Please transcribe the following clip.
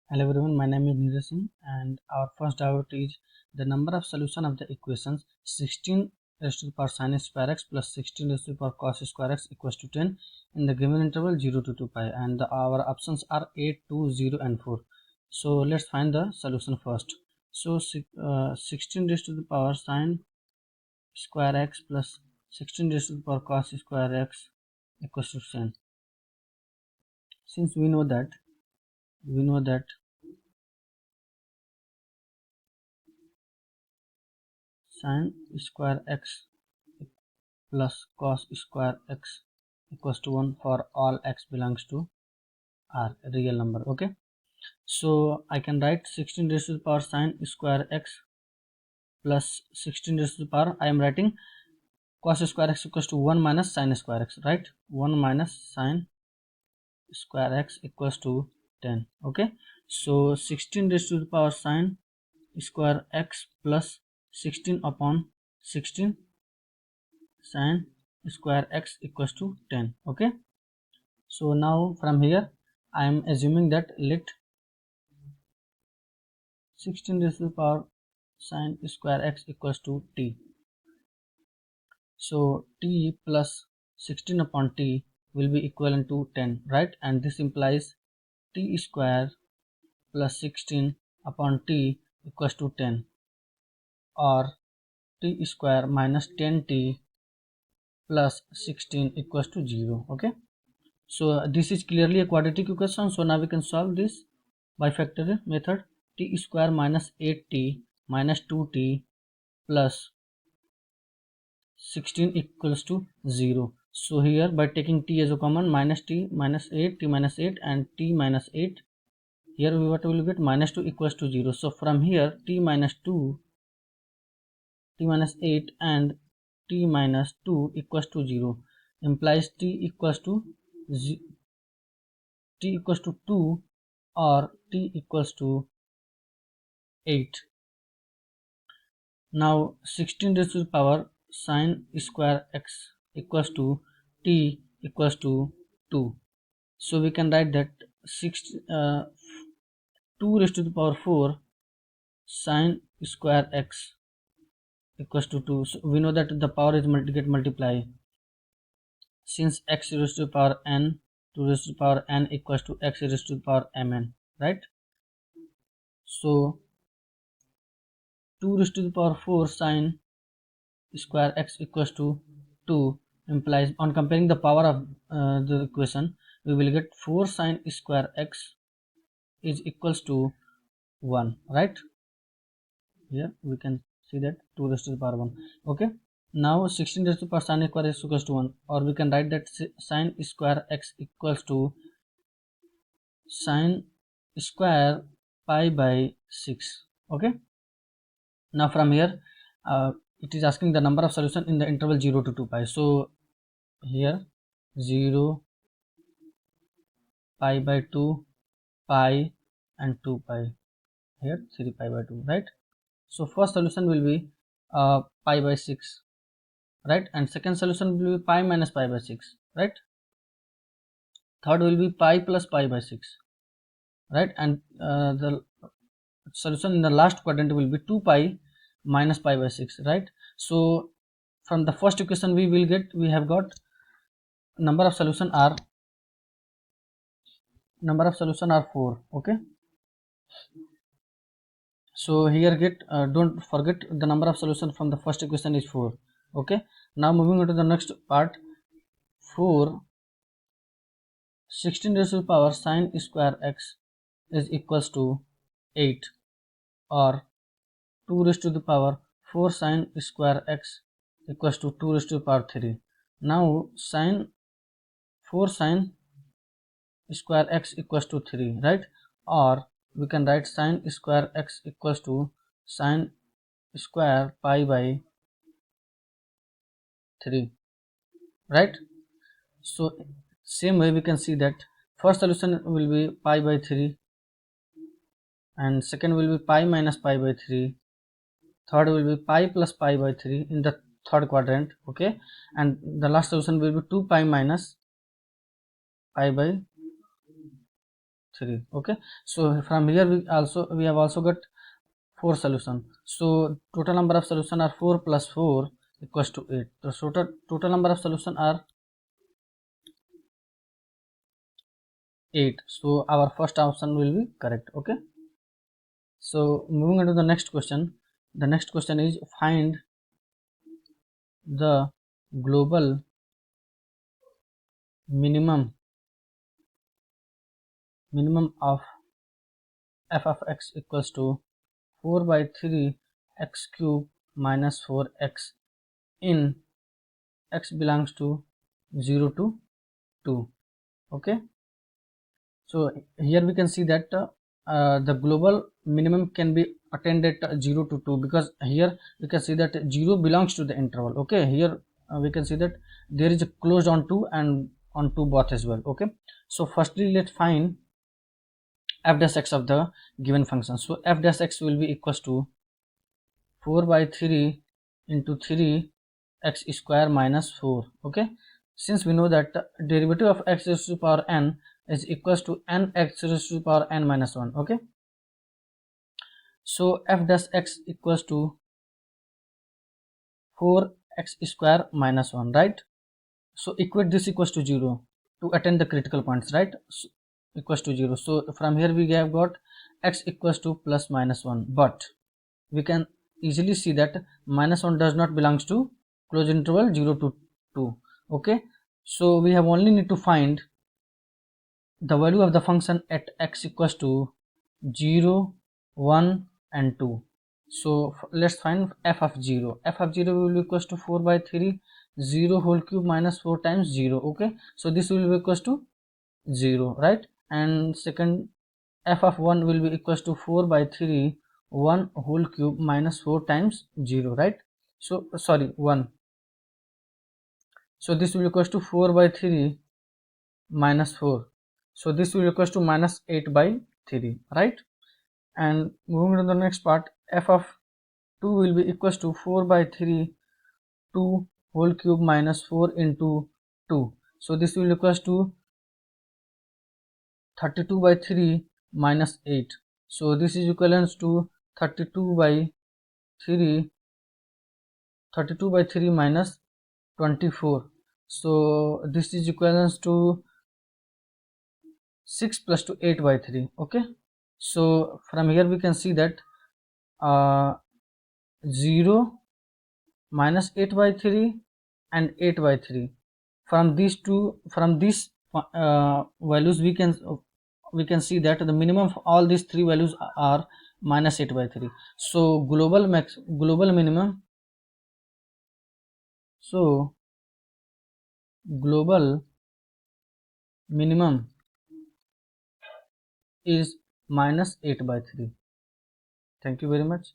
Hello everyone, my name is Neeraj Singh and our first doubt is the number of solution of the equations 16 raised to the power sin square x plus 16 raised to the power cos square x equals to 10 in the given interval 0 to 2 pi, and our options are 8, 2, 0 and 4. So let's find the solution first. So 16 raised to the power sin square x plus 16 raised to the power cos square x equals to 10. Since we know that sin square x plus cos square x equals to 1 for all x belongs to R, a real number. Okay, so I can write 16 raised to the power sin square x plus 16 raised to the power, I am writing cos square x equals to 1 minus sin square x, right? 1 minus sin square x equals to 10. Okay, so 16 raised to the power sin square x plus 16 upon 16 sin square x equals to 10. Okay, so now from here I am assuming that let 16 raised to the power sin square x equals to t. So t plus 16 upon t will be equivalent to 10, right? And this implies t square plus 16 upon t equals to 10, or t square minus 10t plus 16 equals to 0. Okay, so this is clearly a quadratic equation. So now we can solve this by factorial method. T square minus 8t minus 2t plus 16 equals to 0. So here by taking t as a common, minus t minus 8, t minus 8 and t minus 8, here we what will get, minus 2 equals to 0. So from here t minus 2, t minus 8 and t minus 2 equals to 0 implies t equals to 2 or t equals to 8. Now 16 raised to the power sin square x equals to t equals to 2. So we can write that 2 raised to the power 4 sin square x equals to 2. So we know that the power is get multiplied, since x raised to the power n, 2 raised to the power n equals to x raised to the power mn, right? So 2 raised to the power 4 sin square x equals to 2 implies, on comparing the power of the equation, we will get 4 sin square x is equals to 1, right? Here we can see that 2 raised to the power 1. Okay, now 16 raised to the power sin square x equals to 1, or we can write that sin square x equals to sin square pi by 6. Okay, now from here it is asking the number of solution in the interval 0 to 2 pi. So here 0, pi by 2, pi and 2 pi, here 3 pi by 2, right? So first solution will be pi by 6, right? And second solution will be pi minus pi by 6, right? Third will be pi plus pi by 6, right? And the solution in the last quadrant will be 2 pi minus pi by 6, right? So from the first equation we have got number of solution are 4. Okay, so here get don't forget the number of solution from the first equation is 4. Okay, now moving on to the next part. 4 16 raised to the power sin square x is equals to 8, or 2 raised to the power 4 sin square x equals to 2 raised to the power 3. Now 4 sin square x equals to 3, right? Or we can write sin square x equals to sin square pi by 3, right? So same way we can see that first solution will be pi by 3, and second will be pi minus pi by 3, third will be pi plus pi by 3 in the third quadrant. Okay, and the last solution will be 2 pi minus pi by 3. Okay, so from here we have also got 4 solution. So total number of solution are 4 plus 4 equals to 8. So total number of solution are 8. So our first option will be correct. Okay, so moving on to the next question. The next question is find the global minimum of f of x equals to 4 by 3 x cube minus 4x in x belongs to 0 to 2. Okay, so here we can see that the global minimum can be attained at 0 to 2, because here we can see that 0 belongs to the interval. Okay, here we can see that there is a closed on 2 and on 2 both as well. Okay, so firstly let's find f dash x of the given function. So f dash x will be equals to 4 by 3 into 3 x square minus 4. Okay, since we know that derivative of x raised to the power n is equals to n x raised to the power n minus 1. Okay, so f dash x equals to 4x square minus 1, right? So equate this equals to 0 to attain the critical points, right? So, equals to 0. So from here we have got x equals to plus minus 1, but we can easily see that minus 1 does not belongs to closed interval 0 to 2. Okay, so we have only need to find the value of the function at x equals to 0, 1 and 2. So let's find f of 0. F of 0 will be equals to 4 by 3 0 whole cube minus 4 times 0. Okay, so this will be equals to 0, right? And second, f of 1 will be equals to 4 by 3 1 whole cube minus 4 times 0, right? So sorry, 1. So this will be equals to 4 by 3 minus 4. So this will be equals to minus 8 by 3, right? And moving to the next part, f of 2 will be equals to 4 by 3 2 whole cube minus 4 into 2. So this will equals to 32 by 3 minus 8. So this is equivalent to 32 by 3 minus 24. So this is equivalent to 6 plus to 8 by 3. Okay, so from here we can see that 0 minus 8 by 3 and 8 by 3, from these values we can see that the minimum of all these three values are minus 8 by 3. So global minimum is minus 8 by 3. Thank you very much.